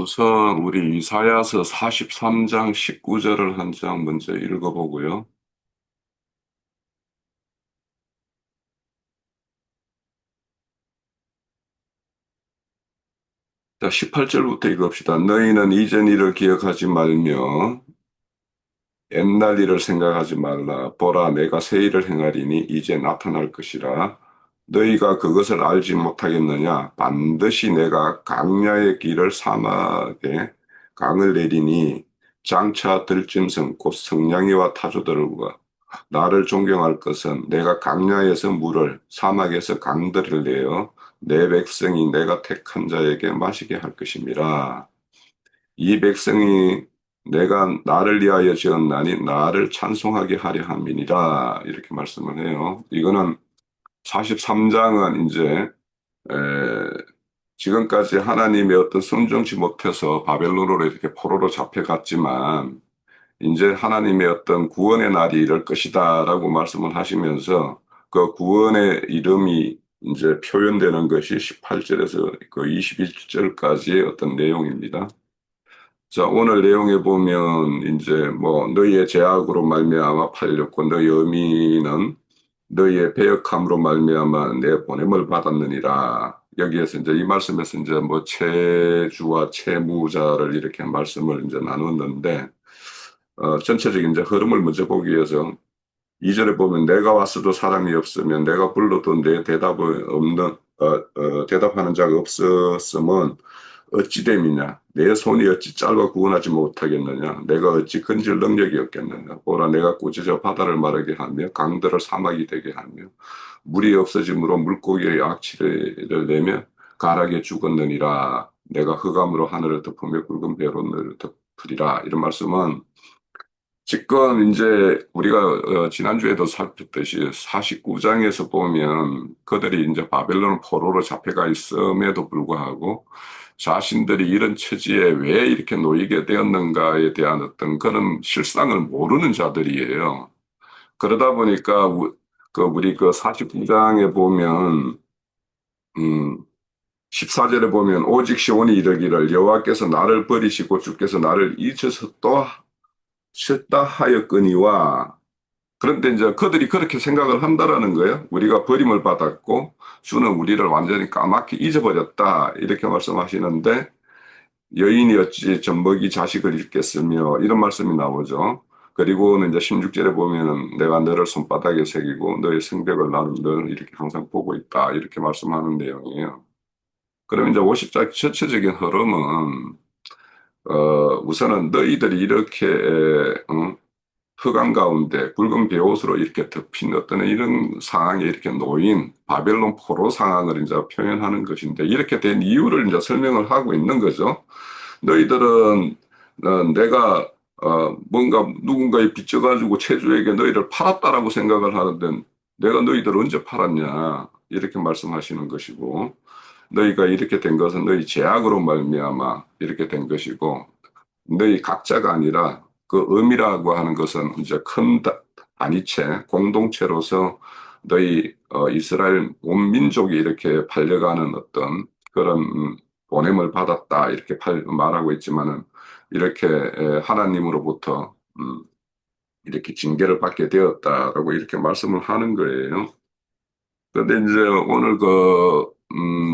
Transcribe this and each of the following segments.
우선 우리 이사야서 43장 19절을 한 장 먼저 읽어보고요. 자, 18절부터 읽읍시다. 너희는 이전 일을 기억하지 말며 옛날 일을 생각하지 말라. 보라, 내가 새 일을 행하리니 이제 나타날 것이라. 너희가 그것을 알지 못하겠느냐? 반드시 내가 강야의 길을 사막에 강을 내리니 장차 들짐승 곧 성냥이와 타조들과 나를 존경할 것은 내가 강야에서 물을 사막에서 강들을 내어 내 백성이 내가 택한 자에게 마시게 할 것임이라. 이 백성이 내가 나를 위하여 지었나니 나를 찬송하게 하려 함이니라. 이렇게 말씀을 해요. 이거는 43장은 이제 지금까지 하나님의 어떤 순종치 못해서 바벨론으로 이렇게 포로로 잡혀갔지만 이제 하나님의 어떤 구원의 날이 이럴 것이다라고 말씀을 하시면서 그 구원의 이름이 이제 표현되는 것이 18절에서 그 21절까지의 어떤 내용입니다. 자, 오늘 내용에 보면 이제 뭐 너희의 죄악으로 말미암아 팔렸고 너희 어미는 너희의 배역함으로 말미암아 내 보냄을 받았느니라. 여기에서 이제 이 말씀에서 이제 뭐 채주와 채무자를 이렇게 말씀을 이제 나눴는데 전체적인 이제 흐름을 먼저 보기 위해서 2절에 보면 내가 왔어도 사람이 없으면 내가 불러도 내 대답을 없는 대답하는 자가 없었으면 어찌 됨이냐 내 손이 어찌 짧아 구원하지 못하겠느냐 내가 어찌 건질 능력이 없겠느냐 보라 내가 꾸짖어 바다를 마르게 하며 강들을 사막이 되게 하며 물이 없어짐으로 물고기의 악취를 내며 가락에 죽었느니라 내가 흑암으로 하늘을 덮으며 굵은 배로 너를 덮으리라 이런 말씀은 지금 이제 우리가 지난주에도 살폈듯이 49장에서 보면 그들이 이제 바벨론 포로로 잡혀가 있음에도 불구하고 자신들이 이런 처지에 왜 이렇게 놓이게 되었는가에 대한 어떤 그런 실상을 모르는 자들이에요. 그러다 보니까 우리 그 49장에 보면 음 14절에 보면 오직 시온이 이르기를 여호와께서 나를 버리시고 주께서 나를 잊으셔 또 쉬었다 하였거니와 그런데 이제 그들이 그렇게 생각을 한다라는 거예요. 우리가 버림을 받았고 주는 우리를 완전히 까맣게 잊어버렸다 이렇게 말씀하시는데 여인이 어찌 젖먹이 자식을 잃겠으며 이런 말씀이 나오죠. 그리고는 이제 16절에 보면은 내가 너를 손바닥에 새기고 너의 성벽을 나는 늘 이렇게 항상 보고 있다 이렇게 말씀하는 내용이에요. 그러면 이제 50장 전체적인 흐름은 우선은 너희들이 이렇게 흑암 가운데 붉은 베옷으로 이렇게 덮인 어떤 이런 상황에 이렇게 놓인 바벨론 포로 상황을 이제 표현하는 것인데 이렇게 된 이유를 이제 설명을 하고 있는 거죠. 너희들은 내가 뭔가 누군가에 빚져가지고 체주에게 너희를 팔았다라고 생각을 하는데 내가 너희들 언제 팔았냐 이렇게 말씀하시는 것이고 너희가 이렇게 된 것은 너희 죄악으로 말미암아 이렇게 된 것이고 너희 각자가 아니라 그 의미라고 하는 것은 이제 큰 단위체, 공동체로서 너희 이스라엘 온 민족이 이렇게 팔려가는 어떤 그런 보냄을 받았다 이렇게 말하고 있지만은 이렇게 하나님으로부터 이렇게 징계를 받게 되었다라고 이렇게 말씀을 하는 거예요. 그런데 이제 오늘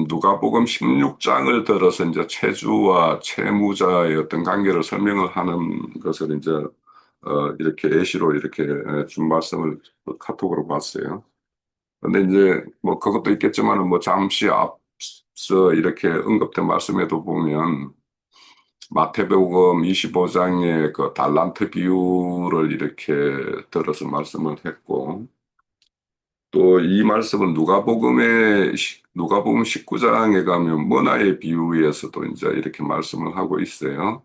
누가복음 16장을 들어서 이제 채주와 채무자의 어떤 관계를 설명을 하는 것을 이제, 이렇게 예시로 이렇게 준 말씀을 카톡으로 봤어요. 근데 이제 뭐 그것도 있겠지만은 뭐 잠시 앞서 이렇게 언급된 말씀에도 보면 마태복음 25장의 그 달란트 비유를 이렇게 들어서 말씀을 했고 또 이 말씀은 누가복음 19장에 가면 문화의 비유에서도 이제 이렇게 말씀을 하고 있어요.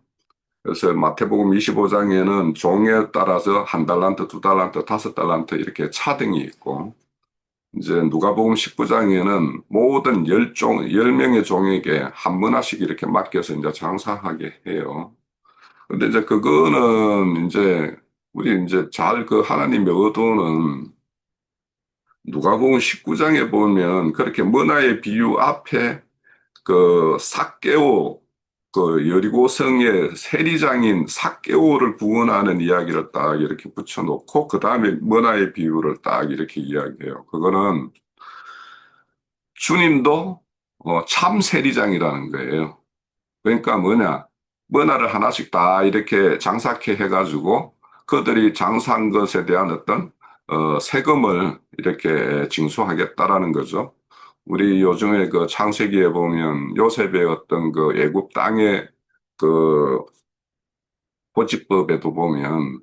그래서 마태복음 25장에는 종에 따라서 한 달란트, 두 달란트, 다섯 달란트 이렇게 차등이 있고 이제 누가복음 19장에는 모든 열 명의 종에게 한 문화씩 이렇게 맡겨서 이제 장사하게 해요. 근데 이제 그거는 이제 우리 이제 잘 그 하나님의 의도는 누가복음 19장에 보면 그렇게 문화의 비유 앞에 그 삭개오 그 여리고성의 세리장인 삭개오를 구원하는 이야기를 딱 이렇게 붙여놓고 그 다음에 문화의 비유를 딱 이렇게 이야기해요. 그거는 주님도 참 세리장이라는 거예요. 그러니까 뭐냐, 문화를 하나씩 다 이렇게 장삭해 해가지고 그들이 장사한 것에 대한 어떤 세금을 이렇게 징수하겠다라는 거죠. 우리 요즘에 그 창세기에 보면 요셉의 어떤 그 애굽 땅의 그 고지법에도 보면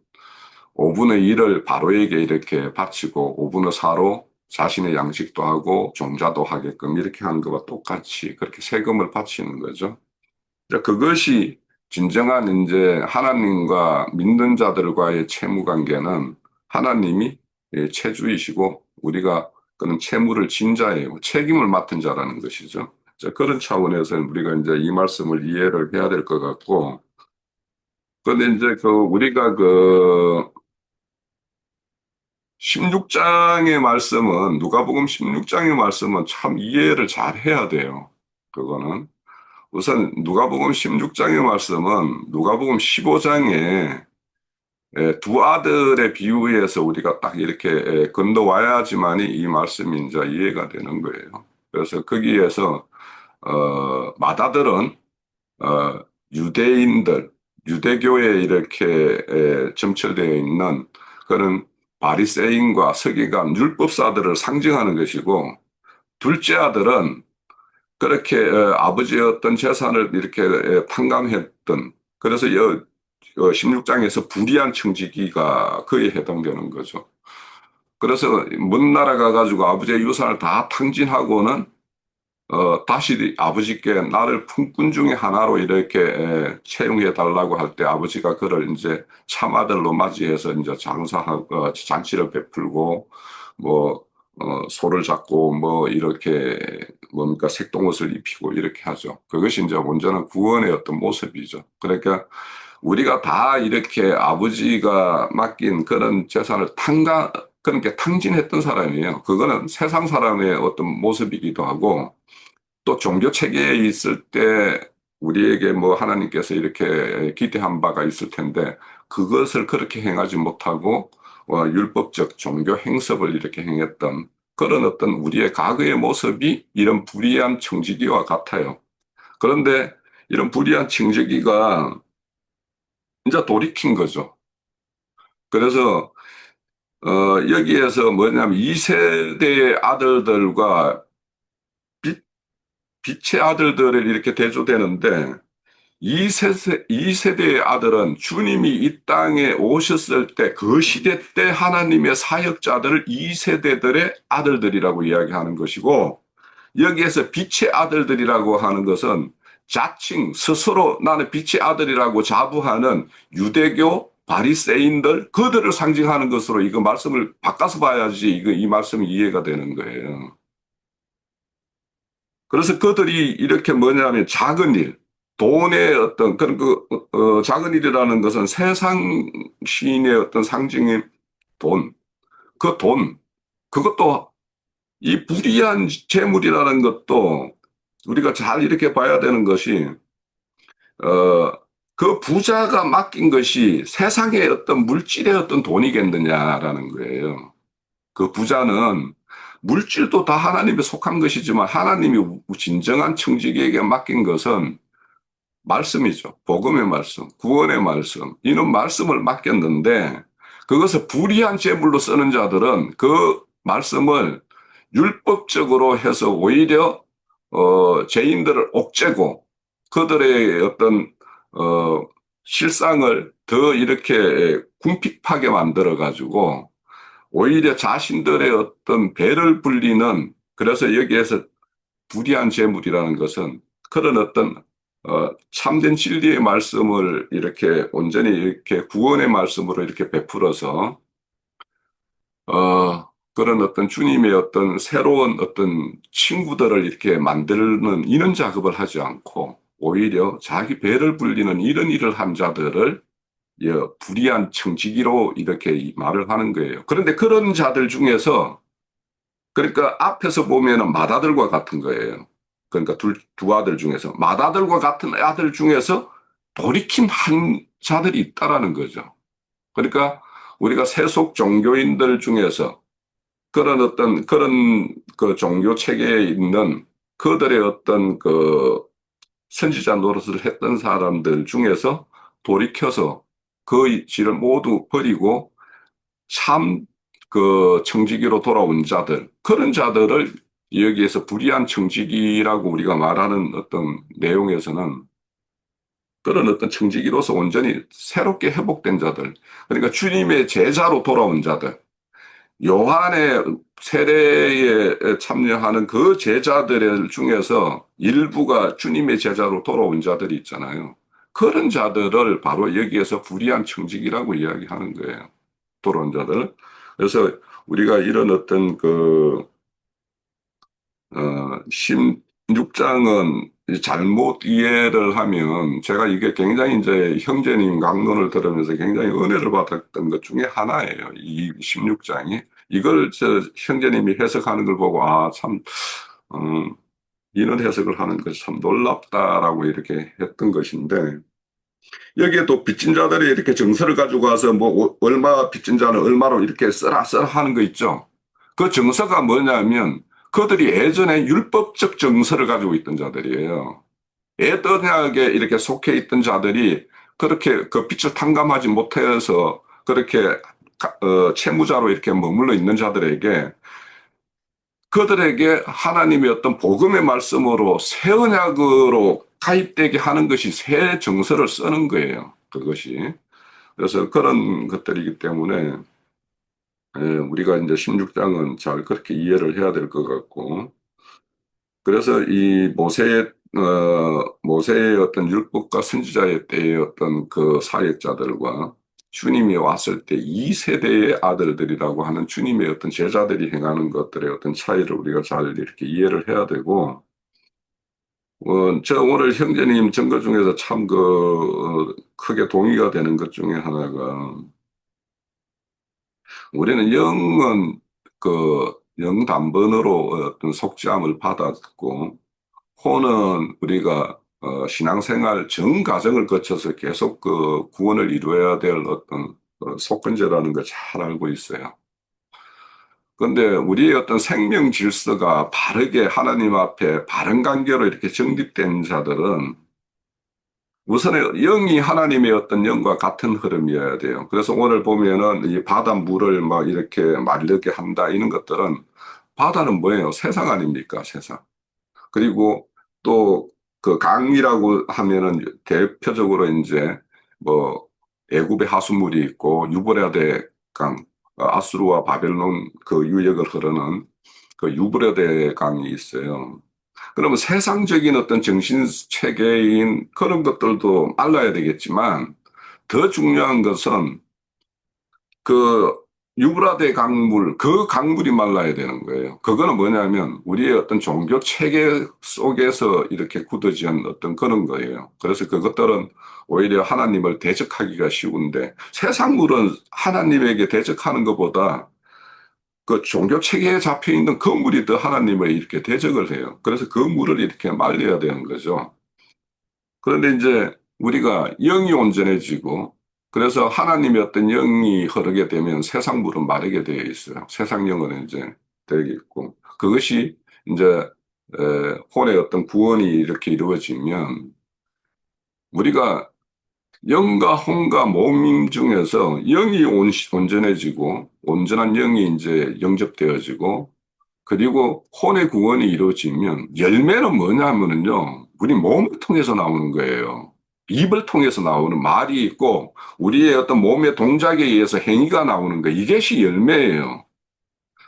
5분의 1을 바로에게 이렇게 바치고 5분의 4로 자신의 양식도 하고 종자도 하게끔 이렇게 하는 것과 똑같이 그렇게 세금을 바치는 거죠. 이제 그것이 진정한 이제 하나님과 믿는 자들과의 채무 관계는 하나님이 채주이시고 우리가 그런 채무를 진 자예요. 책임을 맡은 자라는 것이죠. 자, 그런 차원에서 우리가 이제 이 말씀을 이해를 해야 될 것 같고, 그런데 이제 그 우리가 그 16장의 말씀은 누가복음 16장의 말씀은 참 이해를 잘 해야 돼요. 그거는 우선 누가복음 16장의 말씀은 누가복음 15장에 두 아들의 비유에서 우리가 딱 이렇게 건너와야지만이 이 말씀이 이제 이해가 되는 거예요. 그래서 거기에서 맏아들은 어, 유대인들, 유대교에 이렇게 점철되어 있는 그런 바리새인과 서기관, 율법사들을 상징하는 것이고, 둘째 아들은 그렇게 아버지의 어떤 재산을 이렇게 탕감했던, 그래서 16장에서 불의한 청지기가 그에 해당되는 거죠. 그래서 먼 나라 가가지고 아버지의 유산을 다 탕진하고는 다시 아버지께 나를 품꾼 중에 하나로 이렇게 채용해 달라고 할 때 아버지가 그를 이제 참아들로 맞이해서 이제 장사하고 잔치를 베풀고 뭐 소를 잡고 뭐 이렇게 뭡니까 색동옷을 입히고 이렇게 하죠. 그것이 이제 온전한 구원의 어떤 모습이죠. 그러니까 우리가 다 이렇게 아버지가 맡긴 그런 재산을 그렇게 탕진했던 사람이에요. 그거는 세상 사람의 어떤 모습이기도 하고 또 종교 체계에 있을 때 우리에게 뭐 하나님께서 이렇게 기대한 바가 있을 텐데 그것을 그렇게 행하지 못하고 율법적 종교 행습을 이렇게 행했던 그런 어떤 우리의 과거의 모습이 이런 불의한 청지기와 같아요. 그런데 이런 불의한 청지기가 이제 돌이킨 거죠. 그래서 여기에서 뭐냐면 2세대의 아들들과 빛의 아들들을 이렇게 대조되는데 이 세대의 아들은 주님이 이 땅에 오셨을 때 그 시대 때 하나님의 사역자들을 이 세대들의 아들들이라고 이야기하는 것이고 여기에서 빛의 아들들이라고 하는 것은 자칭 스스로 나는 빛의 아들이라고 자부하는 유대교 바리새인들 그들을 상징하는 것으로 이거 말씀을 바꿔서 봐야지 이거 이 말씀이 이해가 되는 거예요. 그래서 그들이 이렇게 뭐냐면 작은 일, 돈의 어떤 그런 작은 일이라는 것은 세상 시인의 어떤 상징인 돈, 그 돈, 그것도 이 불의한 재물이라는 것도 우리가 잘 이렇게 봐야 되는 것이 어, 그 부자가 맡긴 것이 세상의 어떤 물질의 어떤 돈이겠느냐라는 거예요. 그 부자는 물질도 다 하나님에 속한 것이지만 하나님이 진정한 청지기에게 맡긴 것은 말씀이죠. 복음의 말씀, 구원의 말씀. 이는 말씀을 맡겼는데 그것을 불의한 제물로 쓰는 자들은 그 말씀을 율법적으로 해서 오히려 죄인들을 옥죄고 그들의 어떤 어, 실상을 더 이렇게 궁핍하게 만들어 가지고 오히려 자신들의 어떤 배를 불리는 그래서 여기에서 불의한 재물이라는 것은 그런 어떤 참된 진리의 말씀을 이렇게 온전히 이렇게 구원의 말씀으로 이렇게 베풀어서 그런 어떤 주님의 어떤 새로운 어떤 친구들을 이렇게 만드는 이런 작업을 하지 않고 오히려 자기 배를 불리는 이런 일을 한 자들을 불의한 청지기로 이렇게 말을 하는 거예요. 그런데 그런 자들 중에서 그러니까 앞에서 보면은 맏아들과 같은 거예요. 그러니까 두 아들 중에서, 맏아들과 같은 아들 중에서 돌이킨 한 자들이 있다라는 거죠. 그러니까 우리가 세속 종교인들 중에서 그런 그 종교 체계에 있는 그들의 어떤 그 선지자 노릇을 했던 사람들 중에서 돌이켜서 그 질을 모두 버리고 참 그 청지기로 돌아온 자들, 그런 자들을 여기에서 불의한 청지기라고 우리가 말하는 어떤 내용에서는 그런 어떤 청지기로서 온전히 새롭게 회복된 자들, 그러니까 주님의 제자로 돌아온 자들, 요한의 세례에 참여하는 그 제자들 중에서 일부가 주님의 제자로 돌아온 자들이 있잖아요. 그런 자들을 바로 여기에서 불의한 청직이라고 이야기하는 거예요. 돌아온 자들. 그래서 우리가 이런 어떤 그, 16장은 잘못 이해를 하면 제가 이게 굉장히 이제 형제님 강론을 들으면서 굉장히 은혜를 받았던 것 중에 하나예요. 이 16장이. 이걸 형제님이 해석하는 걸 보고, 아, 참, 음, 이런 해석을 하는 것이 참 놀랍다라고 이렇게 했던 것인데, 여기에 또 빚진 자들이 이렇게 정서를 가지고 와서 뭐, 얼마 빚진 자는 얼마로 이렇게 써라 하는 거 있죠. 그 정서가 뭐냐면, 그들이 예전에 율법적 정서를 가지고 있던 자들이에요. 애떠하게 이렇게 속해 있던 자들이 그렇게 그 빚을 탕감하지 못해서 그렇게 채무자로 이렇게 머물러 있는 자들에게 그들에게 하나님의 어떤 복음의 말씀으로 새 언약으로 가입되게 하는 것이 새 정서를 쓰는 거예요. 그것이. 그래서 그런 것들이기 때문에 우리가 이제 16장은 잘 그렇게 이해를 해야 될 것 같고, 그래서 이 모세의 어떤 율법과 선지자의 때의 어떤 그 사역자들과 주님이 왔을 때 이 세대의 아들들이라고 하는 주님의 어떤 제자들이 행하는 것들의 어떤 차이를 우리가 잘 이렇게 이해를 해야 되고, 저 오늘 형제님 증거 중에서 참 크게 동의가 되는 것 중에 하나가, 우리는 영은 영 단번으로 어떤 속죄함을 받았고, 호는 우리가 신앙생활 전 과정을 거쳐서 계속 그 구원을 이루어야 될 어떤 속건제라는 걸 잘 알고 있어요. 그런데 우리의 어떤 생명 질서가 바르게 하나님 앞에 바른 관계로 이렇게 정립된 자들은 우선은 영이 하나님의 어떤 영과 같은 흐름이어야 돼요. 그래서 오늘 보면은 이 바다 물을 막 이렇게 마르게 한다 이런 것들은, 바다는 뭐예요? 세상 아닙니까? 세상. 그리고 또 그 강이라고 하면은 대표적으로 이제 뭐 애굽의 하수물이 있고 유브라데 강, 아수르와 바벨론 그 유역을 흐르는 그 유브라데 강이 있어요. 그러면 세상적인 어떤 정신 체계인 그런 것들도 알아야 되겠지만, 더 중요한 것은 그 유브라데 강물, 그 강물이 말라야 되는 거예요. 그거는 뭐냐면 우리의 어떤 종교 체계 속에서 이렇게 굳어진 어떤 그런 거예요. 그래서 그것들은 오히려 하나님을 대적하기가 쉬운데, 세상 물은 하나님에게 대적하는 것보다 그 종교 체계에 잡혀 있는 그 물이 더 하나님을 이렇게 대적을 해요. 그래서 그 물을 이렇게 말려야 되는 거죠. 그런데 이제 우리가 영이 온전해지고, 그래서 하나님의 어떤 영이 흐르게 되면 세상 물은 마르게 되어 있어요. 세상 영은 이제 되게 있고, 그것이 이제 혼의 어떤 구원이 이렇게 이루어지면, 우리가 영과 혼과 몸 중에서 영이 온전해지고 온전한 영이 이제 영접되어지고, 그리고 혼의 구원이 이루어지면 열매는 뭐냐면요, 우리 몸을 통해서 나오는 거예요. 입을 통해서 나오는 말이 있고 우리의 어떤 몸의 동작에 의해서 행위가 나오는 거, 이것이 열매예요.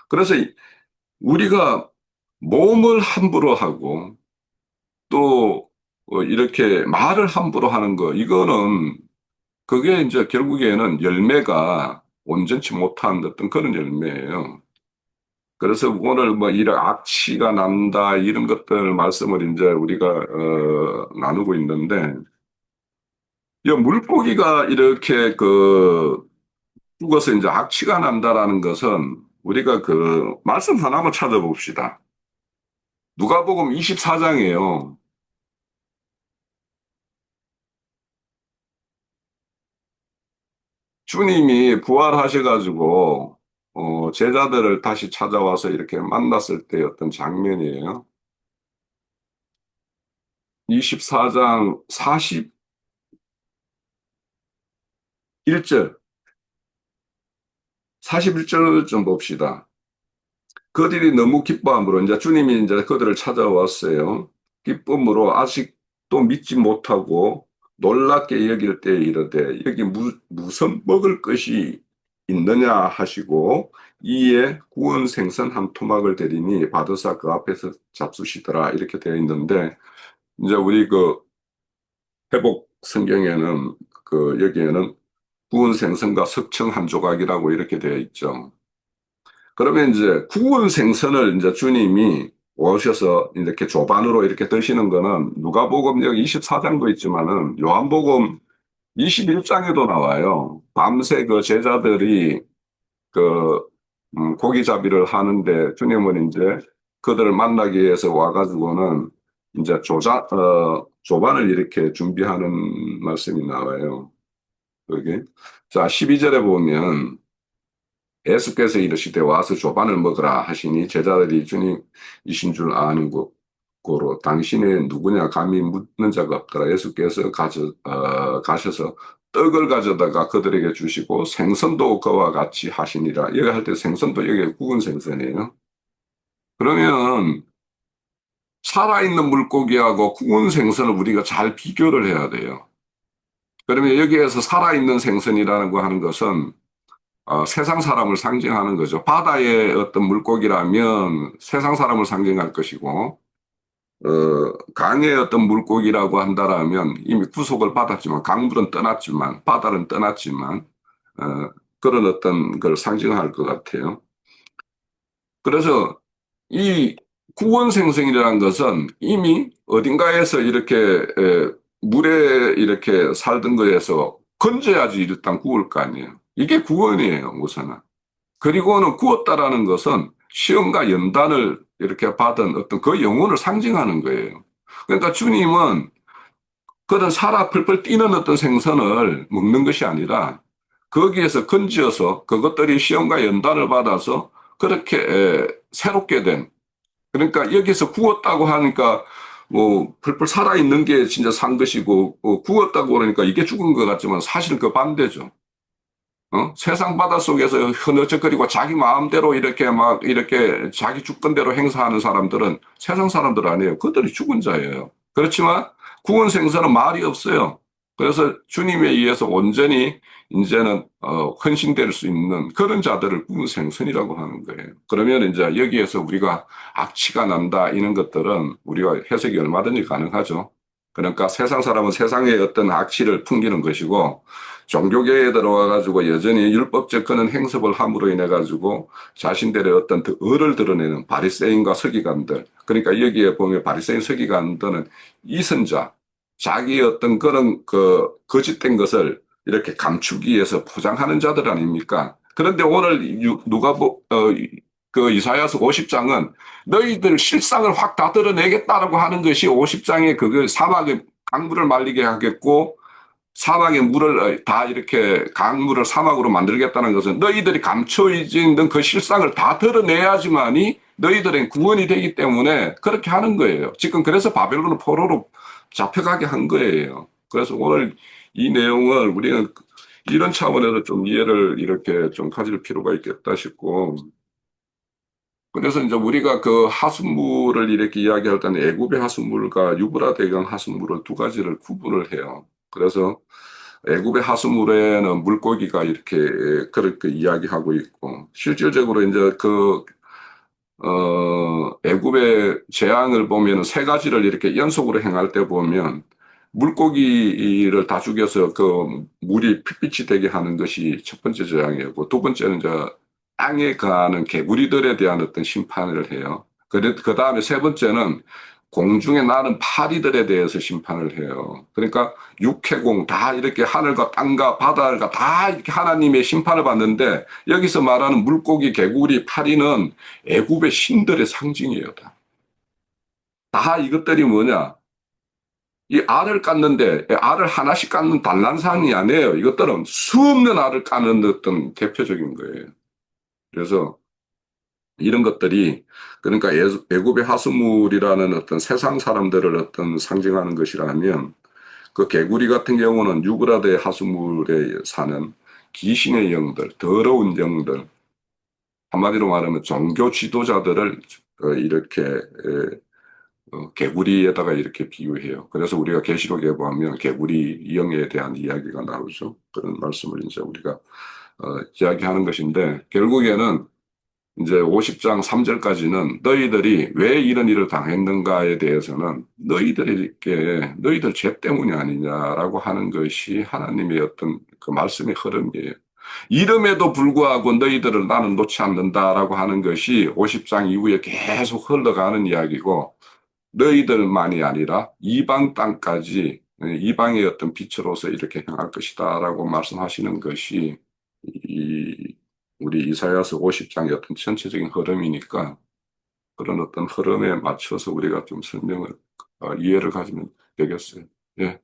그래서 우리가 몸을 함부로 하고 또 이렇게 말을 함부로 하는 거, 이거는 그게 이제 결국에는 열매가 온전치 못한 어떤 그런 열매예요. 그래서 오늘 뭐 이런 악취가 난다 이런 것들 말씀을 이제 우리가 나누고 있는데, 이 물고기가 이렇게 죽어서 이제 악취가 난다라는 것은, 우리가 그 말씀 하나만 찾아봅시다. 누가복음 24장이에요. 주님이 부활하셔가지고 제자들을 다시 찾아와서 이렇게 만났을 때 어떤 장면이에요. 24장 41절, 41절 좀 봅시다. 그들이 너무 기뻐함으로 이제 주님이 이제 그들을 찾아왔어요. 기쁨으로 아직도 믿지 못하고 놀랍게 여길 때 이르되 여기 무슨 먹을 것이 있느냐 하시고 이에 구운 생선 한 토막을 드리니 받으사 그 앞에서 잡수시더라 이렇게 되어 있는데 이제 우리 그 회복 성경에는 그 여기에는 구운 생선과 석청 한 조각이라고 이렇게 되어 있죠. 그러면 이제 구운 생선을 이제 주님이 오셔서 이렇게 조반으로 이렇게 드시는 거는 누가복음 여기 24장도 있지만은 요한복음 21장에도 나와요. 밤새 그 제자들이 그 고기잡이를 하는데 주님은 이제 그들을 만나기 위해서 와가지고는 이제 조반을 이렇게 준비하는 말씀이 나와요. 여기. 자, 12절에 보면 예수께서 이르시되 와서 조반을 먹으라 하시니 제자들이 주님이신 줄 아는 고로 당신이 누구냐 감히 묻는 자가 없더라. 예수께서 가셔서 떡을 가져다가 그들에게 주시고 생선도 그와 같이 하시니라. 여기 할 때 생선도 여기 구운 생선이에요. 그러면 살아있는 물고기하고 구운 생선을 우리가 잘 비교를 해야 돼요. 그러면 여기에서 살아있는 생선이라는 거 하는 것은 세상 사람을 상징하는 거죠. 바다의 어떤 물고기라면 세상 사람을 상징할 것이고, 강의 어떤 물고기라고 한다라면 이미 구속을 받았지만, 강물은 떠났지만, 바다는 떠났지만, 어, 그런 어떤 걸 상징할 것 같아요. 그래서 이 구원생성이라는 것은 이미 어딘가에서 이렇게 물에 이렇게 살던 거에서 건져야지 일단 구울 거 아니에요. 이게 구원이에요, 우선은. 그리고는 구웠다라는 것은 시험과 연단을 이렇게 받은 어떤 그 영혼을 상징하는 거예요. 그러니까 주님은 그런 살아 펄펄 뛰는 어떤 생선을 먹는 것이 아니라 거기에서 건지어서 그것들이 시험과 연단을 받아서 그렇게 새롭게 된 그러니까 여기서 구웠다고 하니까 뭐 펄펄 살아있는 게 진짜 산 것이고 구웠다고 그러니까 이게 죽은 것 같지만 사실은 그 반대죠. 세상 바다 속에서 흐느적거리고 자기 마음대로 이렇게 막 이렇게 자기 주권 대로 행사하는 사람들은 세상 사람들 아니에요. 그들이 죽은 자예요. 그렇지만 구원 생사는 말이 없어요. 그래서 주님에 의해서 온전히 이제는 헌신될 수 있는 그런 자들을 구원 생선이라고 하는 거예요. 그러면 이제 여기에서 우리가 악취가 난다 이런 것들은 우리가 해석이 얼마든지 가능하죠. 그러니까 세상 사람은 세상의 어떤 악취를 풍기는 것이고 종교계에 들어와 가지고 여전히 율법적 그런 행습을 함으로 인해 가지고 자신들의 어떤 의를 드러내는 바리새인과 서기관들 그러니까 여기에 보면 바리새인 서기관들은 이선자 자기의 어떤 그런 그 거짓된 것을 이렇게 감추기 위해서 포장하는 자들 아닙니까? 그런데 오늘 그 이사야서 50장은 너희들 실상을 확 다 드러내겠다라고 하는 것이 50장의 그 사막의 강물을 말리게 하겠고 사막의 물을 다 이렇게 강물을 사막으로 만들겠다는 것은 너희들이 감춰 있는 그 실상을 다 드러내야지만이 너희들은 구원이 되기 때문에 그렇게 하는 거예요. 지금 그래서 바벨론 포로로 잡혀가게 한 거예요. 그래서 오늘 이 내용을 우리는 이런 차원에서 좀 이해를 이렇게 좀 가질 필요가 있겠다 싶고 그래서 이제 우리가 그 하숫물을 이렇게 이야기할 때는 애굽의 하숫물과 유브라데강 하숫물을 두 가지를 구분을 해요. 그래서 애굽의 하수물에는 물고기가 이렇게 그렇게 이야기하고 있고 실질적으로 이제 애굽의 재앙을 보면 세 가지를 이렇게 연속으로 행할 때 보면 물고기를 다 죽여서 그 물이 핏빛이 되게 하는 것이 첫 번째 재앙이었고 두 번째는 이제 땅에 가는 개구리들에 대한 어떤 심판을 해요. 그 다음에 세 번째는 공중에 나는 파리들에 대해서 심판을 해요. 그러니까 육해공 다 이렇게 하늘과 땅과 바다가 다 이렇게 하나님의 심판을 받는데 여기서 말하는 물고기, 개구리, 파리는 애굽의 신들의 상징이에요. 다. 다 이것들이 뭐냐? 이 알을 깠는데 알을 하나씩 깎는 단란산이 아니에요. 이것들은 수없는 알을 까는 어떤 대표적인 거예요. 그래서 이런 것들이 그러니까 애굽의 하수물이라는 어떤 세상 사람들을 어떤 상징하는 것이라면 그 개구리 같은 경우는 유브라데 하수물에 사는 귀신의 영들, 더러운 영들, 한마디로 말하면 종교 지도자들을 이렇게 개구리에다가 이렇게 비유해요. 그래서 우리가 계시록에 보면 개구리 영에 대한 이야기가 나오죠. 그런 말씀을 이제 우리가 이야기하는 것인데 결국에는 이제 50장 3절까지는 너희들이 왜 이런 일을 당했는가에 대해서는 너희들 죄 때문이 아니냐라고 하는 것이 하나님의 어떤 그 말씀의 흐름이에요. 이름에도 불구하고 너희들을 나는 놓지 않는다라고 하는 것이 50장 이후에 계속 흘러가는 이야기고 너희들만이 아니라 이방 땅까지 이방의 어떤 빛으로서 이렇게 향할 것이다라고 말씀하시는 것이 이 우리 이사야서 50장의 어떤 전체적인 흐름이니까 그런 어떤 흐름에 맞춰서 우리가 좀 설명을 이해를 가지면 되겠어요. 예.